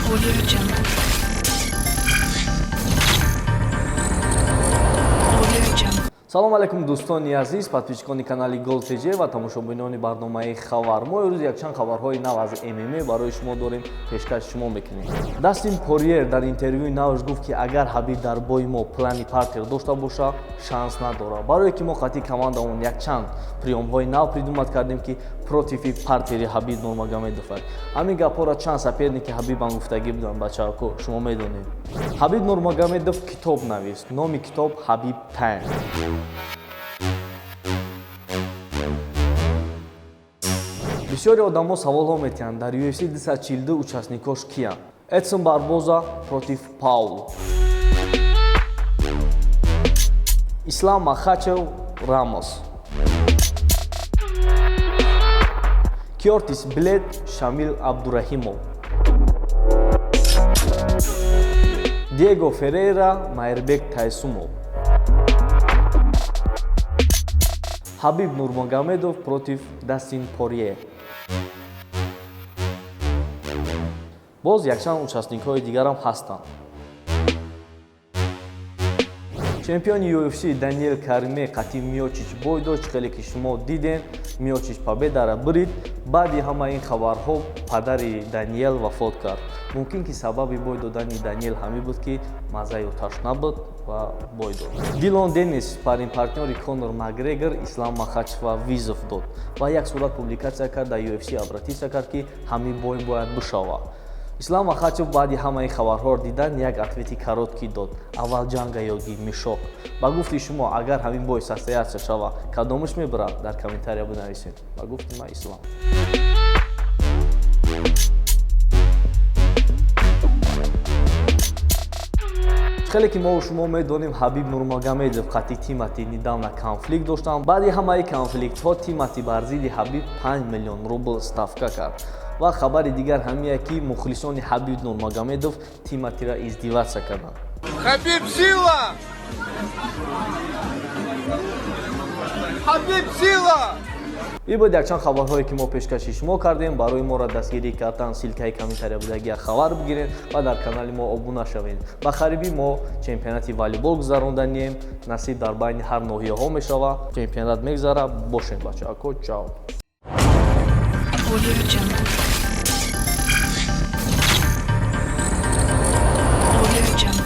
Audio Jungle. Audio Jungle. салом алайкум дӯстони азиз, подписчикони канали Gold.tg ва тамошобинони барномаи хабар. мо имрӯз якчанд хабарҳои нав аз ММА барои шумо дорем, пешкаши шумо мекунем. Дастин Порьер дар интервюи навш гуфт ки агар Ҳабиб дар бои мо плани партер дошта боша, шанс надорад. Барое ки мо қатъи командаон якчанд приёмҳои нав придумат кардем ки против партери Ҳабиб Нурмагомедов аст. Ҳамин гапҳоро чанд соперники Ҳабибам гуфтагӣ буданд, бачаҳо, шумо медонед. Ҳабиб Нурмагомедов китоб навист. Номи китоб Ҳабиб Time. бисёри одамо саволҳо метиҳанд, дар UFC 242 участникош киянд? Эдсон Барбоза против Паул, Ислам Махачев Рамос, Кёртис Блед Шамил Абдурахимов, Диего Феррейра Майрбек Тайсумов, Ҳабиб Нурмагомедов против Дастин Порьер. боз якчанд участникҳои дигарам ҳастанд. чемпиони UFC Даниэл Кариме қатъи Миочич бой дошт, хеле ки шумо дидем, Миочич победара бирид. баъди ҳама ин хабарҳо падари Даниэл вафот кард. мумкин ки сабаби бой додани Даниэл ҳамин буд ки маззаи оташ набуд ва бой дод. Дилон Денис спарринг партнёри Конор Макгрегор Ислам Махачева визов дод ва як сурат публикатсия кард, дар UFC обратисия кард ки ҳамин бой бояд бишавад. Ислам Махачев баъди ҳамаи хабарҳоро дидан як ответи короткӣ дод. Аввал ҷанга ё мишоқ. Ба гуфти шумо агар ҳамин бой состоятся шава, кадомаш мебарад? Дар комментария бинависед. Ба гуфти ман Ислам. хеле ки мо шумо медонем, Ҳабиб Нурмагомедов қатъи Тимати недавно конфликт доштанд. баъди ҳамаи конфликтҳо Тимати бар зидди Ҳабиб 5 миллион рубл ставка кард. ва хабари дигар ҳамие ки мухлисони Ҳабиб Нурмагомедов Тиматиро издиватсия карданд. Ҳабиб сила! Ҳабиб сила! ин буд якчанд хабарҳое ки мо пешкаши шумо кардем. барои моро дастгирӣ кардан силкаи комментария будагия хабар бигиред ва дар канали мо обуна шавед. ба қарибӣ мо чемпионати волейбол гузарондаем. насиб дар байни ҳар ноҳияҳо мешавад. чемпионат мегзара. бошед бачаҳо. чао. Audio Jungle.